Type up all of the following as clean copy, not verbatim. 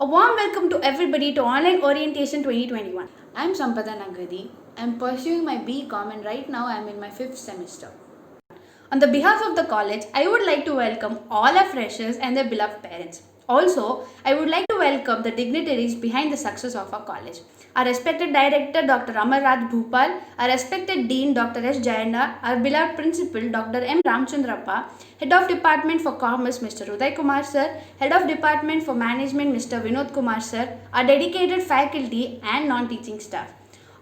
A warm welcome to everybody to Online Orientation 2021. I'm Sampada Nagadi. I'm pursuing my BCom and right now I'm in my 5th semester. On the behalf of the college, I would like to welcome all our freshers and their beloved parents. Also, I would like to welcome the dignitaries behind the success of our college. Our respected director, Dr. Amar Raj Bhupal, our respected dean, Dr. S. Jayanda, our beloved principal, Dr. M. Ramchandrappa, head of department for commerce, Mr. Uday Kumar sir, head of department for management, Mr. Vinod Kumar sir, our dedicated faculty and non-teaching staff.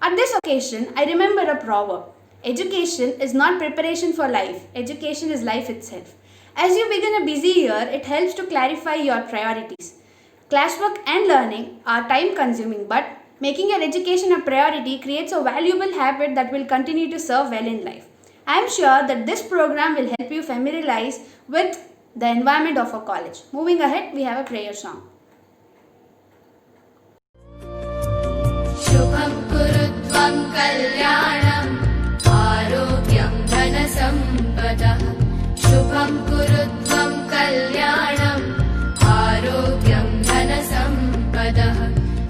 At this occasion, I remember a proverb. Education is not preparation for life, education is life itself. As you begin a busy year, it helps to clarify your priorities. Classwork and learning are time consuming, but making your education a priority creates a valuable habit that will continue to serve well in life. I am sure that this program will help you familiarize with the environment of a college. Moving ahead, we have a prayer song. शुभं कुरु त्वं कल्याणम् आरोग्यं धनसम्पदः शुभं कुरु त्वं कल्याणम् आरोग्यं धनसम्पदः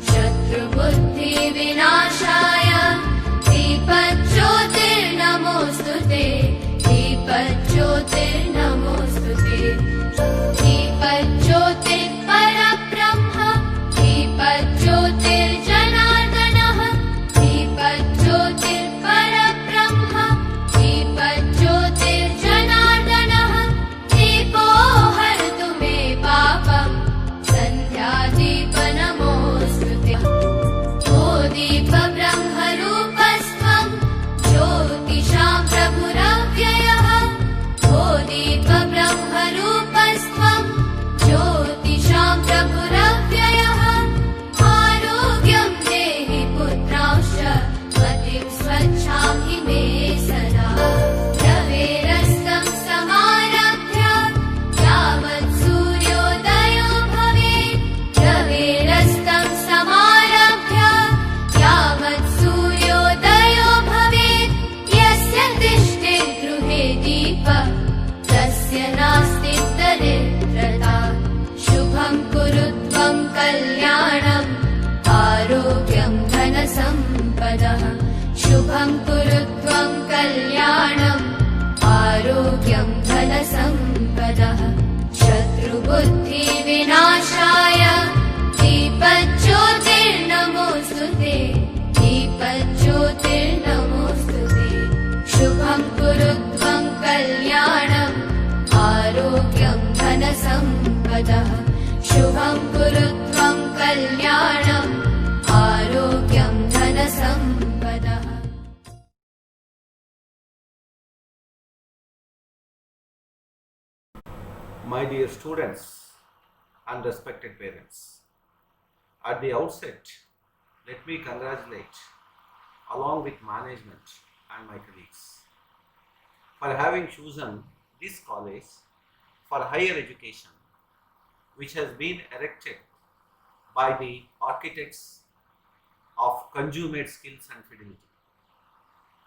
शत्रुबुद्धिविनाशाय दीपज्योतिर्नमोऽस्तु ते दीपज्योतिर्नमोऽस्तु ते दीपज्योतिर्परब्रह्म दीपज्योतिर्जनार्दनः दीपज्योतिर्परब्रह्म दीपज्योतिर्जनार्दनः दीपो हरतु मे पापम् सन्ध्यादीपनमोऽस्तु ते ओ दीपब्रह्मरूपस्त्वं ज्योतिषां प्रभुरव्ययः ओ दीपब्रह्मरूपस्त्वं ज्योतिषां प्रभुरव्ययः आरोग्यं देहि पुत्रांश्च मतिं स्वच्छां हि मे सदा रवेरस्तं समारभ्य यावत् सूर्योदयो भवेत् रवेरस्तं समारभ्य यावत् सूर्योदयो भवेत् यस्य तिष्ठेत् गृहे दीपः तस्य नास्ति दरिद्रता शुभं कुरु त्वं कल्याणम् आरोग्यं धनसम्पदः शुभं कुरु त्वं कल्याणम् आरोग्यं धनसम्पदः शत्रुबुद्धिविनाशाय दीपज्योतिर्नमोऽस्तु ते दीपज्योतिर्नमोऽस्तु ते शुभं कुरु त्वं कल्याणम् आरोग्यं धनसम्पदः शुभं कुरु त्वं कल्याणम् आरोग्यं धनसम्पदः My dear students and respected parents, at the outset, let me congratulate along with management and my colleagues for having chosen this college for higher education, which has been erected by the architects of consummate skills and fidelity.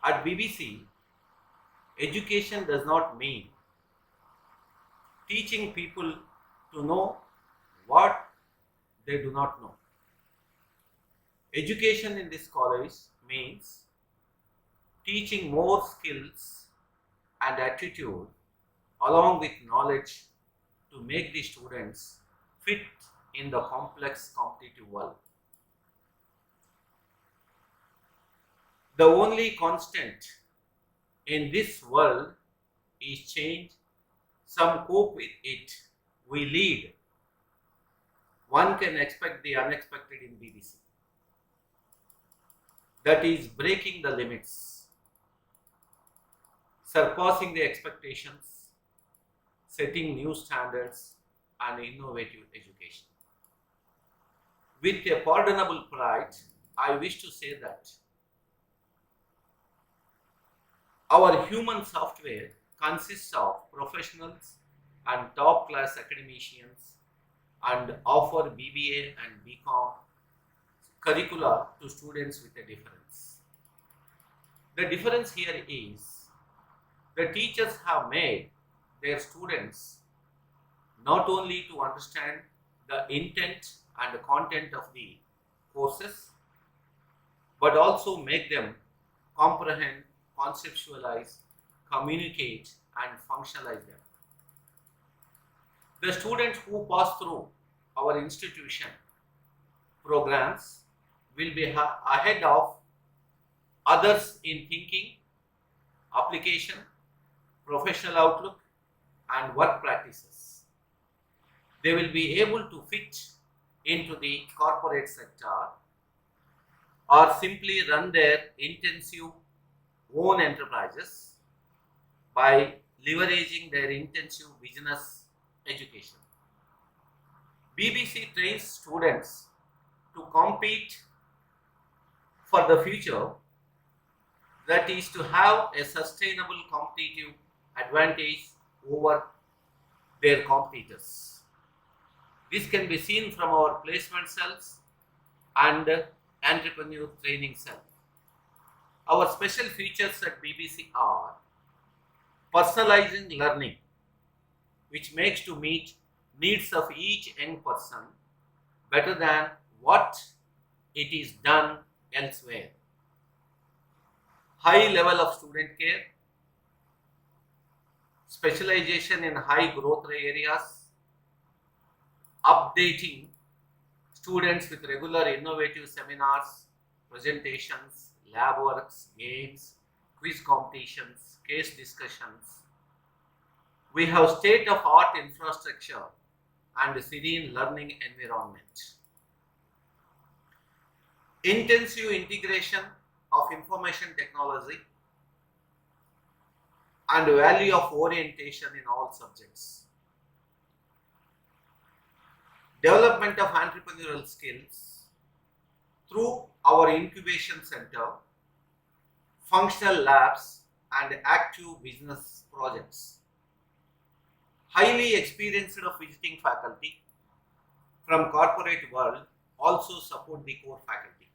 At BBC, education does not mean teaching people to know what they do not know. Education in this college means teaching more skills and attitude along with knowledge to make the students fit in the complex competitive world. The only constant in this world is change. Some cope with it, we lead. One can expect the unexpected in BBC. That is breaking the limits, surpassing the expectations, setting new standards and innovative education. With a pardonable pride, I wish to say that our human software consists of professionals and top class academicians and offer BBA and BCom curricula to students with a difference. The difference here is the teachers have made their students not only to understand the intent and the content of the courses, but also make them comprehend, conceptualize, communicate, and functionalize them. The students who pass through our institution programs will be ahead of others in thinking, application, professional outlook, and work practices. They will be able to fit into the corporate sector or simply run their intensive own enterprises by leveraging their intensive business education. BBC trains students to compete for the future, that is to have a sustainable competitive advantage over their competitors. This can be seen from our placement cells and entrepreneur training cell. Our special features at BBC are personalizing learning, which makes to meet needs of each young person better than what it is done elsewhere. High level of student care, specialization in high growth areas, updating students with regular innovative seminars, presentations, lab works, games, quiz competitions, case discussions. We have state-of-art infrastructure and serene learning environment. Intensive integration of information technology and value of orientation in all subjects. Development of entrepreneurial skills through our incubation center, functional labs, and active business projects. Highly experienced of visiting faculty from corporate world also support the core faculty.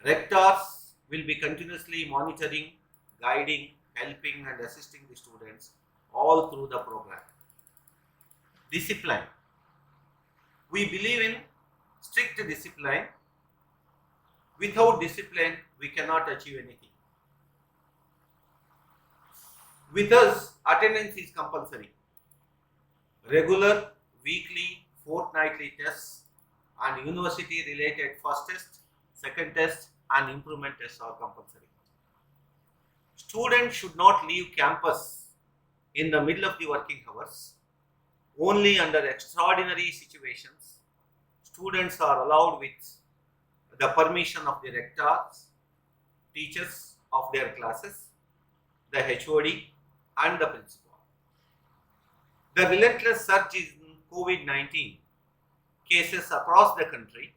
Rectors will be continuously monitoring, guiding, helping and assisting the students all through the program. Discipline. We believe in strict discipline. Without discipline, we cannot achieve anything. With us, attendance is compulsory. Regular, weekly, fortnightly tests and university related first test, second test and improvement tests are compulsory. Students should not leave campus in the middle of the working hours. Only under extraordinary situations, students are allowed with the permission of the rectors, teachers of their classes, the HOD and the principal. The relentless surge in COVID-19 cases across the country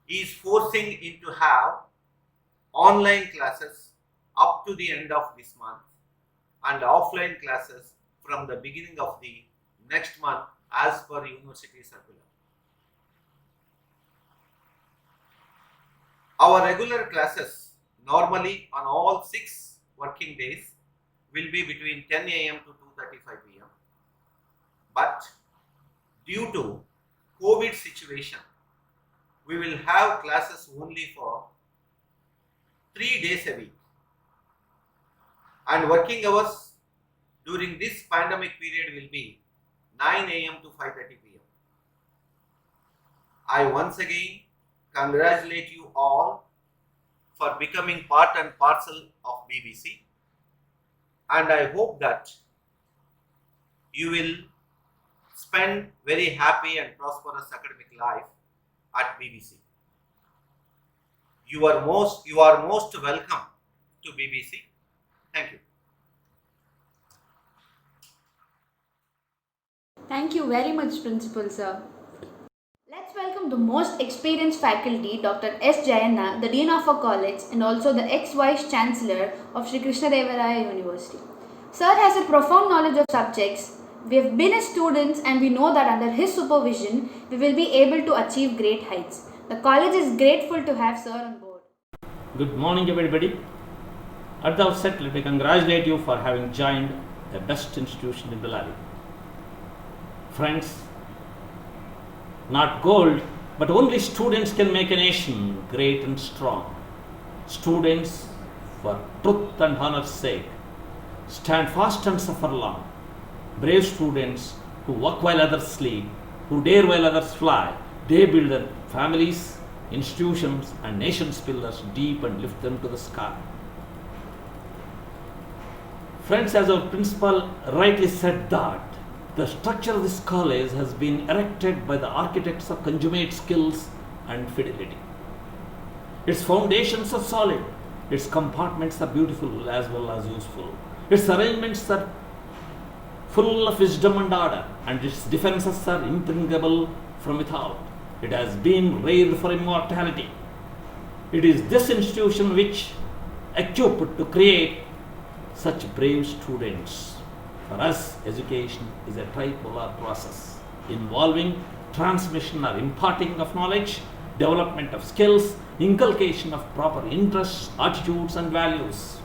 is forcing it to have online classes up to the end of this month and offline classes from the beginning of the next month as per university circular. Our regular classes normally on all 6 working days will be between 10 a.m. to 2:35 p.m. But due to COVID situation, we will have classes only for 3 days a week. And working hours during this pandemic period will be 9 a.m. to 5:30 p.m. I once again congratulate you all for becoming part and parcel of BBC, and I hope that you will spend very happy and prosperous academic life at BBC. You are most welcome to BBC. Thank you. Thank you very much, Principal Sir. Let's welcome the most experienced faculty, Dr. S. Jayanna, the Dean of our college and also the ex-Vice Chancellor of Sri Krishnadevaraya University. Sir has a profound knowledge of subjects. We have been his students and we know that under his supervision, we will be able to achieve great heights. The college is grateful to have Sir on board. Good morning, everybody. At the outset, let me congratulate you for having joined the best institution in Bellary. Friends, not gold, but only students can make a nation great and strong. Students, for truth and honor's sake, stand fast and suffer long. Brave students who work while others sleep, who dare while others fly, they build their families, institutions, and nations' pillars deep and lift them to the sky. Friends, as our principal rightly said that the structure of this college has been erected by the architects of consummate skills and fidelity. Its foundations are solid, its compartments are beautiful as well as useful, its arrangements are full of wisdom and order, and its defenses are impregnable from without. It has been reared for immortality. It is this institution which equipped to create such brave students. For us, education is a tripolar process involving transmission or imparting of knowledge, development of skills, inculcation of proper interests, attitudes, and values.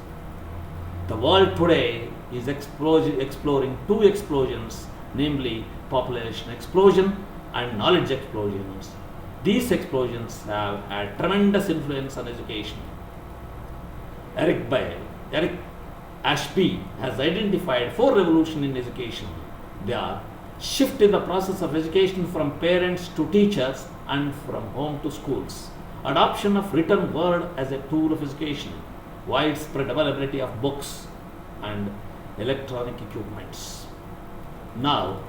The world today is exploring two explosions, namely population explosion and knowledge explosions. These explosions have had tremendous influence on education. Eric Ashby has identified 4 revolutions in education. They are shift in the process of education from parents to teachers and from home to schools, adoption of written word as a tool of education, widespread availability of books and electronic equipments. Now,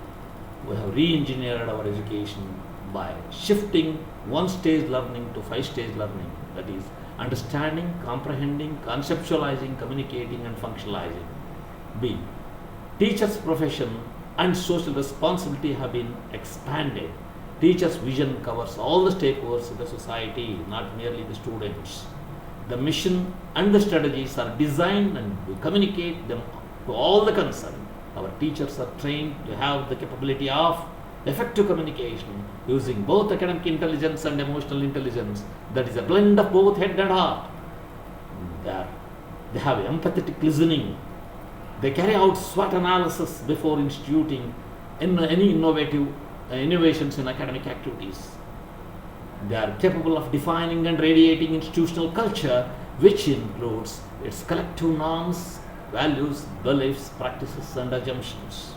we have re-engineered our education by shifting one-stage learning to 5-stage learning, that is, understanding, comprehending, conceptualizing, communicating, and functionalizing. B. Teachers' profession and social responsibility have been expanded. Teachers' vision covers all the stakeholders in the society, not merely the students. The mission and the strategies are designed and we communicate them to all the concerned. Our teachers are trained to have the capability of effective communication using both academic intelligence and emotional intelligence, that is a blend of both head and heart. They have empathetic listening. They carry out SWOT analysis before instituting any innovations in academic activities. They are capable of defining and radiating institutional culture, which includes its collective norms, values, beliefs, practices, and assumptions.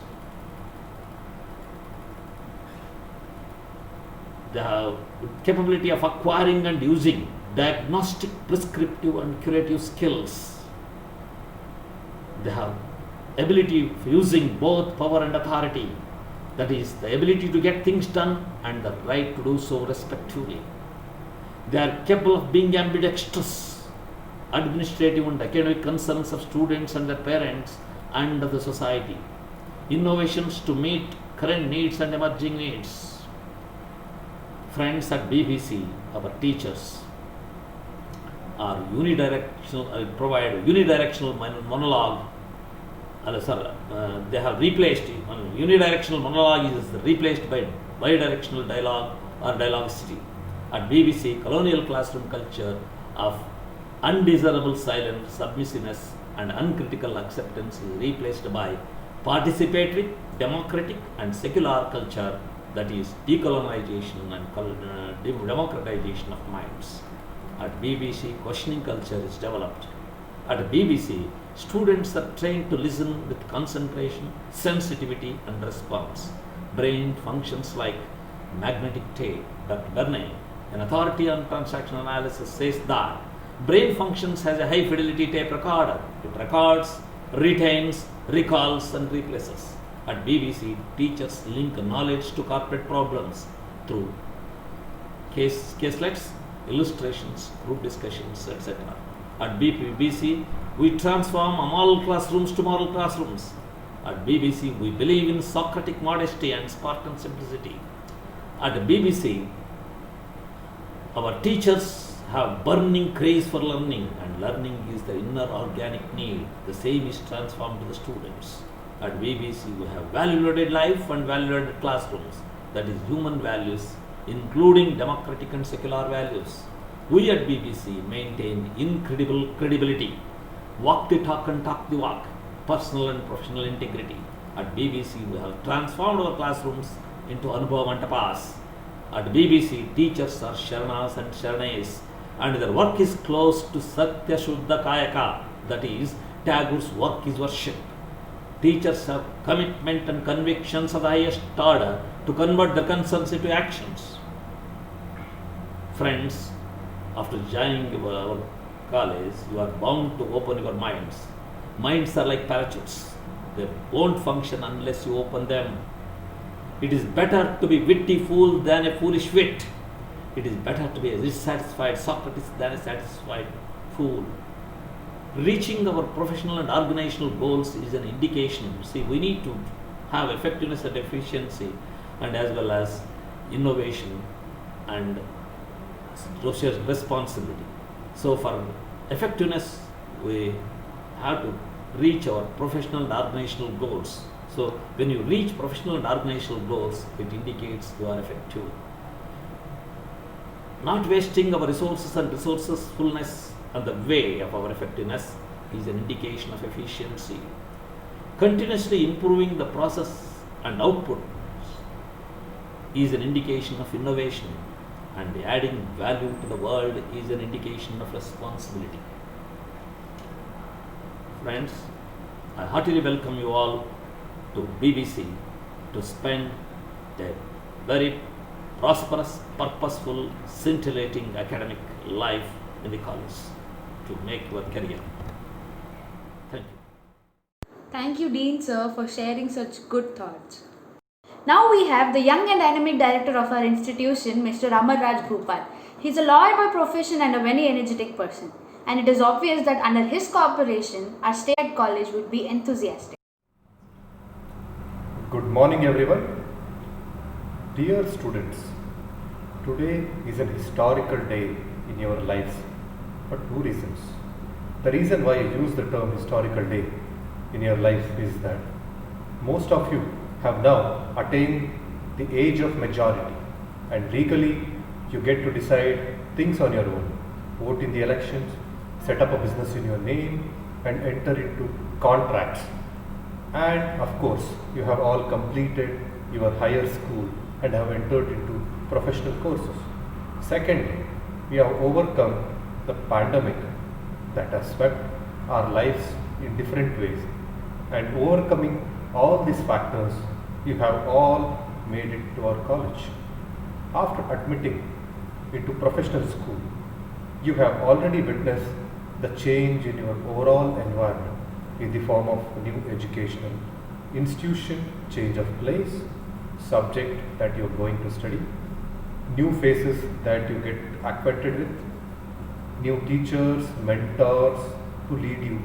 They have capability of acquiring and using diagnostic, prescriptive, and curative skills. They have ability of using both power and authority, that is, the ability to get things done and the right to do so respectively. They are capable of being ambidextrous, administrative and academic concerns of students and their parents and of the society, innovations to meet current needs and emerging needs. Friends, at BBC, our teachers are unidirectional, provide unidirectional monologue. They have replaced unidirectional monologue is replaced by bidirectional dialogue or dialogicity. At BBC, colonial classroom culture of undesirable silence, submissiveness, and uncritical acceptance is replaced by participatory, democratic, and secular culture, that is decolonization and democratization of minds. At BBC, questioning culture is developed. At BBC, students are trained to listen with concentration, sensitivity, and response. Brain functions like magnetic tape. Dr. Bernay, an authority on transaction analysis, says that brain functions as a high fidelity tape recorder. It records, retains, recalls, and replaces. At BBC, teachers link knowledge to corporate problems through caselets, illustrations, group discussions, etc. At BBC, we transform moral classrooms to moral classrooms. At BBC, we believe in Socratic modesty and Spartan simplicity. At BBC, our teachers have burning craze for learning, and learning is the inner organic need. The same is transformed to the students. At BBC, we have value-loaded life and value-loaded classrooms, that is human values, including democratic and secular values. We at BBC maintain incredible credibility, walk the talk and talk the walk, personal and professional integrity. At BBC, we have transformed our classrooms into Anubhav Mantapas, At BBC, teachers are Sharanas and Sharanays, and their work is close to Satya Shuddha Kayaka, that is, Tagore's work is worship. Teachers have commitment and convictions of the highest order to convert their concerns into actions. Friends, after joining our college, you are bound to open your minds. Minds are like parachutes. They won't function unless you open them. It is better to be witty fool than a foolish wit. It is better to be a dissatisfied Socrates than a satisfied fool. Reaching our professional and organizational goals is an indication. See, we need to have effectiveness and efficiency, and as well as innovation and social responsibility. So, for effectiveness, we have to reach our professional and organizational goals. So, when you reach professional and organizational goals, it indicates you are effective. Not wasting our resources and resourcefulness on the way of our effectiveness is an indication of efficiency. Continuously improving the process and output is an indication of innovation, and adding value to the world is an indication of responsibility. Friends, I heartily welcome you all to BBC to spend a very prosperous, purposeful, scintillating academic life in the college to make your career. Thank you. Thank you, Dean Sir, for sharing such good thoughts. Now we have the young and dynamic director of our institution, Mr. Amar Raj Bhupal. He is a lawyer by profession and a very energetic person. And it is obvious that under his cooperation, our stay at college would be enthusiastic. Good morning, everyone. Dear students, today is an historical day in your lives for two reasons. The reason why I use the term historical day in your life is that most of you have now attained the age of majority, and legally you get to decide things on your own, vote in the elections, set up a business in your name, and enter into contracts. And of course, you have all completed your higher school and have entered into professional courses. Secondly, we have overcome the pandemic that has swept our lives in different ways, and overcoming all these factors, you have all made it to our college. After admitting into professional school, you have already witnessed the change in your overall environment in the form of new educational institution, change of place, subject that you are going to study, new faces that you get acquainted with, new teachers, mentors to lead you,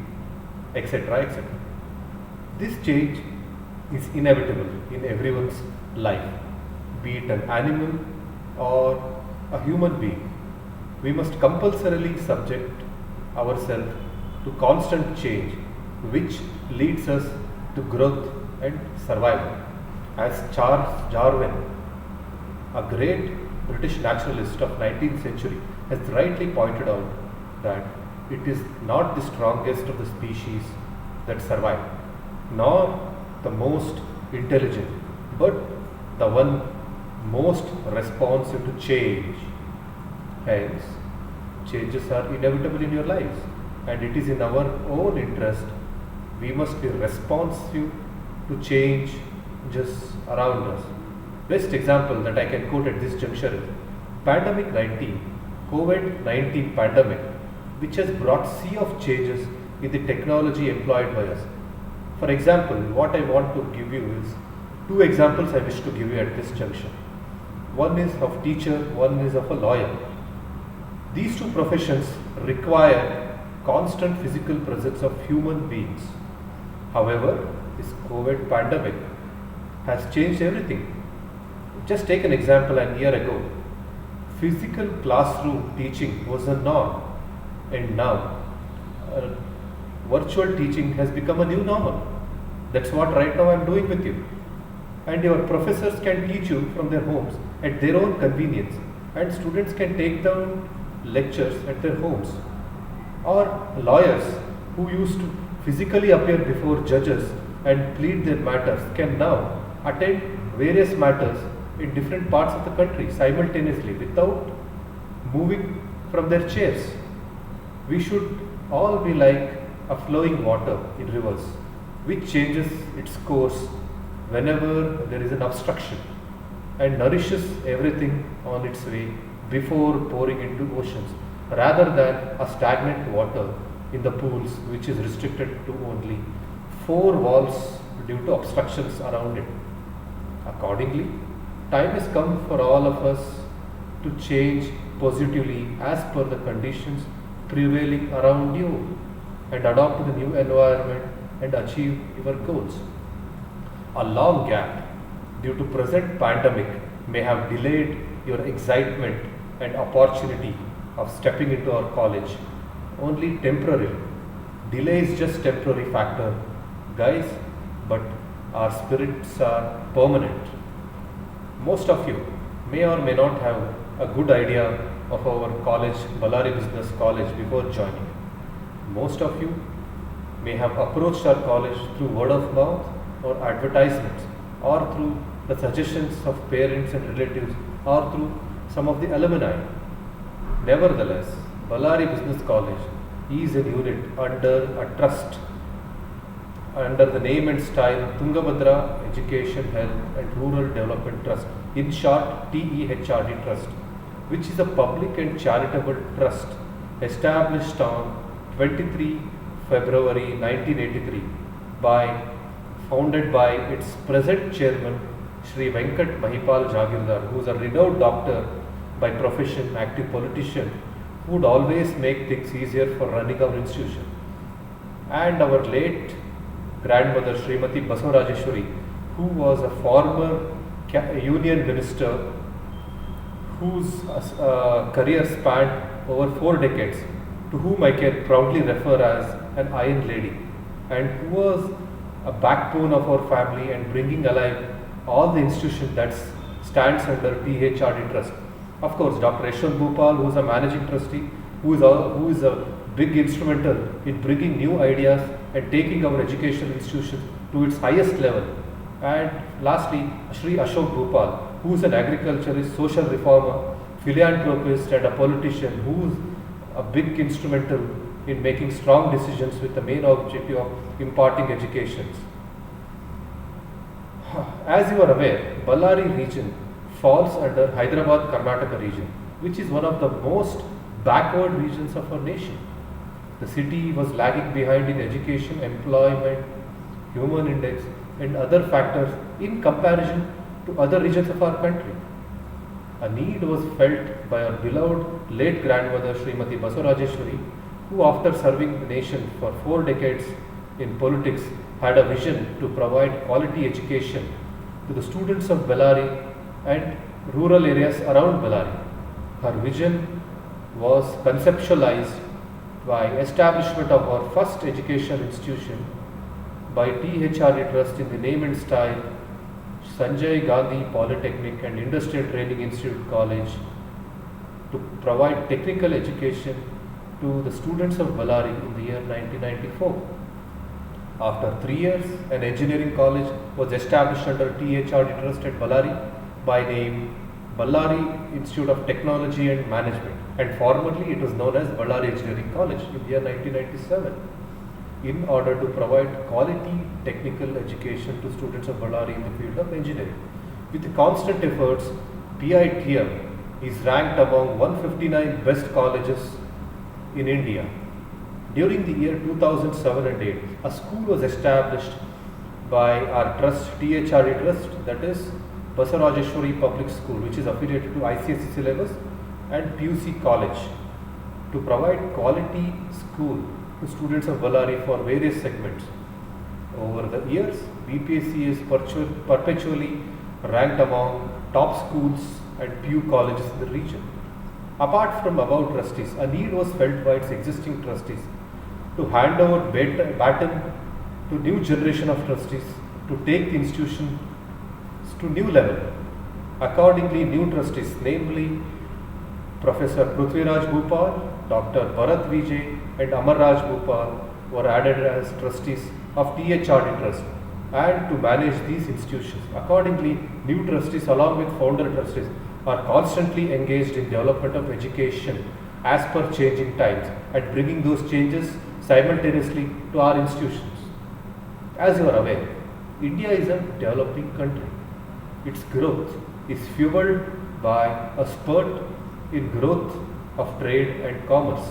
etc. etc. This change is inevitable in everyone's life, be it an animal or a human being. We must compulsorily subject ourselves to constant change, which leads us to growth and survival. As Charles Darwin, a great British naturalist of 19th century, has rightly pointed out that it is not the strongest of the species that survive, nor the most intelligent, but the one most responsive to change. Hence, changes are inevitable in your lives, and it is in our own interest. We must be responsive to change just around us. Best example that I can quote at this juncture is COVID-19 pandemic, which has brought sea of changes in the technology employed by us. For example, what I want to give you is two examples I wish to give you at this junction. One is of teacher, one is of a lawyer. These two professions require constant physical presence of human beings. However, this COVID pandemic has changed everything. Just take an example. A year ago, physical classroom teaching was a norm, and now virtual teaching has become a new normal. That's what right now I am doing with you. And your professors can teach you from their homes at their own convenience, and students can take down lectures at their homes. Or lawyers who used to physically appear before judges and plead their matters can now attend various matters in different parts of the country simultaneously without moving from their chairs. We should all be like a flowing water in rivers, which changes its course whenever there is an obstruction and nourishes everything on its way before pouring into oceans, rather than a stagnant water in the pools which is restricted to only four walls due to obstructions around it. Accordingly, time has come for all of us to change positively as per the conditions prevailing around you and adopt to the new environment and achieve your goals. A long gap due to present pandemic may have delayed your excitement and opportunity of stepping into our college only temporarily. Delay is just temporary factor, guys, but our spirits are permanent. Most of you may or may not have a good idea of our college, Ballari Business College, before joining. Most of you may have approached our college through word of mouth or advertisements, or through the suggestions of parents and relatives, or through some of the alumni. Nevertheless, Ballari Business College is a unit under a trust under the name and style Tungabhadra Education, Health and Rural Development Trust, in short TEHRD Trust, which is a public and charitable trust established on 23 February 1983 founded by its present chairman Shri Venkat Mahipal Jagirdar, who is a renowned doctor by profession, active politician, who would always make things easier for running our institution, and our late grandmother Srimati Basavarajeshwari, who was a former union minister whose career spanned over 4 decades, to whom I can proudly refer as an Iron Lady, and who was a backbone of our family and bringing alive all the institution that stands under THRD Trust. Of course, Dr. Yashwant Bhupal, who is a managing trustee, who is a big instrumental in bringing new ideas and taking our educational institution to its highest level. And lastly, Shri Ashok Bhupal, who is an agriculturist, social reformer, philanthropist and a politician, who is a big instrumental in making strong decisions with the main objective of imparting education. As you are aware, Ballari region falls under Hyderabad Karnataka region, which is one of the most backward regions of our nation. The city was lagging behind in education, employment, human index and other factors in comparison to other regions of our country. A need was felt by our beloved late grandmother Srimati Basavarajeshwari, who after serving the nation for 4 decades in politics had a vision to provide quality education to the students of Ballari and rural areas around Ballari. Her vision was conceptualized by establishment of our first educational institution by THRD Trust in the name and style Sanjay Gandhi Polytechnic and Industrial Training Institute College, to provide technical education to the students of Ballari in the year 1994. After 3 years, an engineering college was established under THRD Trust at Ballari by name Ballari Institute of Technology and Management, and formerly it was known as Ballari Engineering College in the year 1997, in order to provide quality technical education to students of Ballari in the field of engineering. With the constant efforts, PITM is ranked among 159 best colleges in India. During the year 2007 and 8, a school was established by our trust, THRD Trust, that is Basavarajeshwari Public School, which is affiliated to ICSE syllabus, and PUC College, to provide quality school to students of Ballari for various segments. Over the years, BPSC is perpetually ranked among top schools and PU colleges in the region. Apart from above trustees, a need was felt by its existing trustees to hand over baton to new generation of trustees to take the institution to new level. Accordingly, new trustees, namely Professor Prithviraj Bhupal, Dr. Bharat Vijay and Amar Raj Bhupal, were added as trustees of THRD Trust and to manage these institutions. Accordingly, new trustees along with founder trustees are constantly engaged in development of education as per changing times and bringing those changes simultaneously to our institutions. As you are aware, India is a developing country. Its growth is fueled by a spurt in growth of trade and commerce.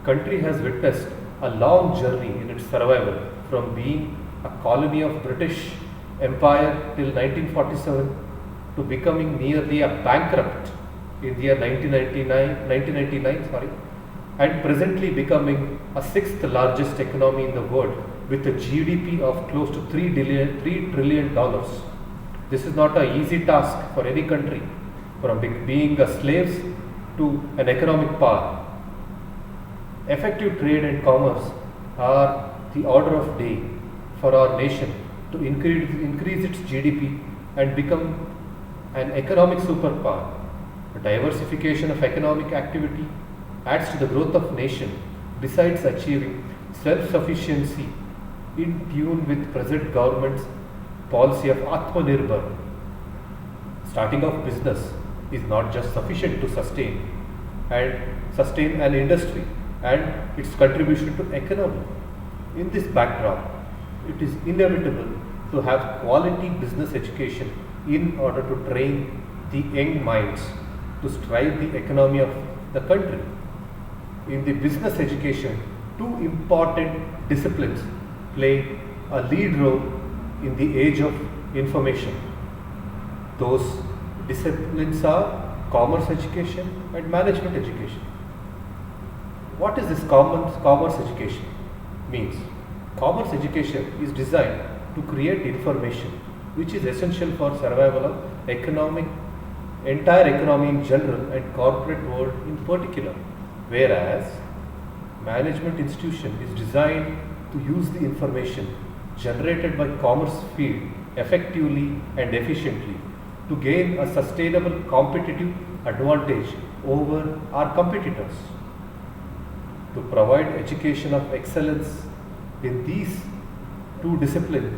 Country has witnessed a long journey in its survival from being a colony of British Empire till 1947 to becoming nearly a bankrupt in the year 1999, and presently becoming a sixth largest economy in the world with a GDP of close to $3 trillion. This is not an easy task for any country, from being a slaves to an economic power. Effective trade and commerce are the order of day for our nation to increase its GDP and become an economic superpower. The diversification of economic activity adds to the growth of nation besides achieving self-sufficiency in tune with present government's policy of Atmanirbhar. Starting off business is not just sufficient to sustain an industry and its contribution to economy. In this backdrop, it is inevitable to have quality business education in order to train the young minds to strive the economy of the country. In the business education, two important disciplines play a lead role in the age of information. Those disciplines are commerce education and management education. What is this commerce education means? Commerce education is designed to create information which is essential for survival of entire economy in general and corporate world in particular, whereas management institution is designed to use the information generated by commerce field effectively and efficiently to gain a sustainable competitive advantage over our competitors. To provide education of excellence in these two disciplines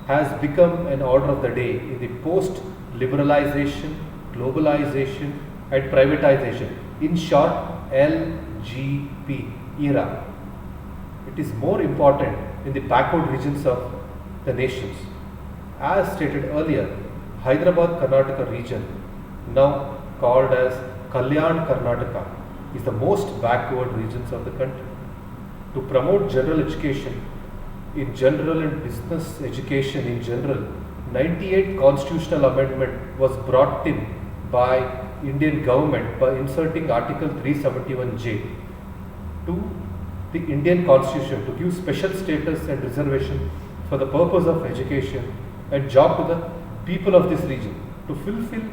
has become an order of the day in the post-liberalization, globalization and privatization, in short LGP era. It is more important in the backward regions of the nations. As stated earlier, Hyderabad Karnataka region, now called as Kalyan Karnataka, is the most backward regions of the country. To promote general education in general and business education in general, 98 constitutional amendment was brought in by Indian government by inserting Article 371J to the Indian Constitution to give special status and reservation for the purpose of education and job to the people of this region. To fulfill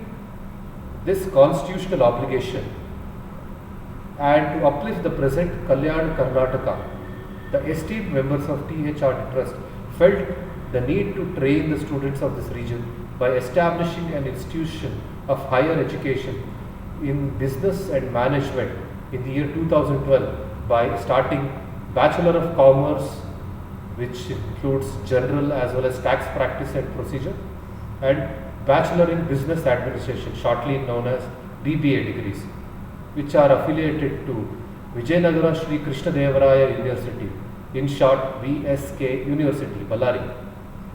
this constitutional obligation and to uplift the present Kalyan Karnataka, the esteemed members of THRT Trust felt the need to train the students of this region by establishing an institution of higher education in business and management in the year 2012 by starting Bachelor of Commerce, which includes general as well as tax practice and procedure, and Bachelor in Business Administration, shortly known as BBA degrees, which are affiliated to Vijayanagara Sri Krishna Devaraya University, in short VSK University, Ballari,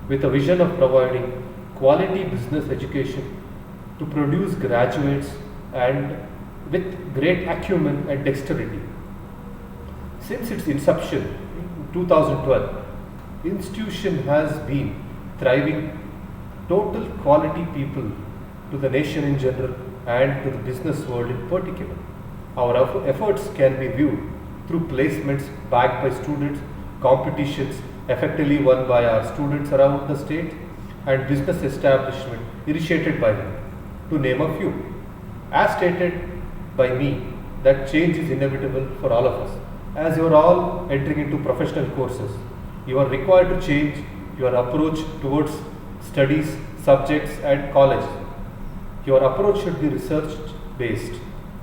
with a vision of providing quality business education to produce graduates and with great acumen and dexterity. Since its inception in 2012, institution has been thriving total quality people to the nation in general and to the business world in particular. Our efforts can be viewed through placements backed by students, competitions effectively won by our students around the state, and business establishment initiated by them, to name a few. As stated by me, that change is inevitable for all of us. As you are all entering into professional courses, you are required to change your approach towards studies, subjects and college. Your approach should be research based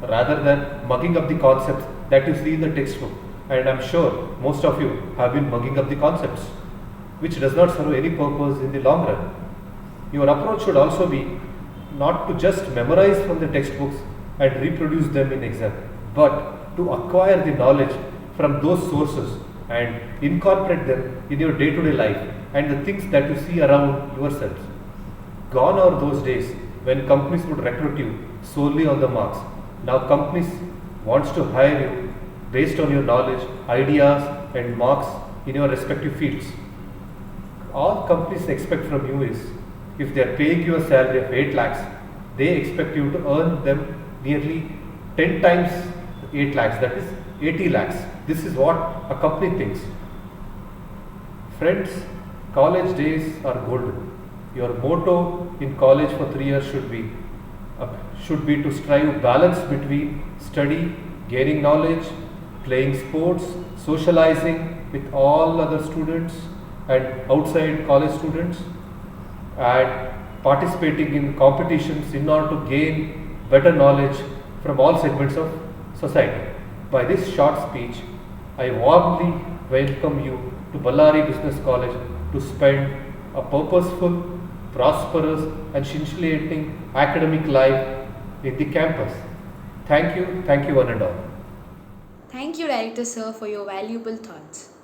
rather than mugging up the concepts that you see in the textbook, and I am sure most of you have been mugging up the concepts. which does not serve any purpose in the long run. Your approach should also be not to just memorize from the textbooks and reproduce them in exam, but to acquire the knowledge from those sources and incorporate them in your day-to-day life and the things that you see around yourselves. Gone are those days when companies would recruit you solely on the marks. Now companies wants to hire you based on your knowledge, ideas and marks in your respective fields. All companies expect from you is, if they are paying you a salary of 8 lakhs, they expect you to earn them nearly 10 times 8 lakhs, that is 80 lakhs. This is what a company thinks. Friends, college days are golden. Your motto in college for 3 years should be to strive balance between study, gaining knowledge, playing sports, socializing with all other students and outside college students, and participating in competitions in order to gain better knowledge from all segments of society. By this short speech, I warmly welcome you to Ballari Business College to spend a purposeful, prosperous and scintillating academic life in the campus. Thank you one and all. Thank you, Director Sir, for your valuable thoughts.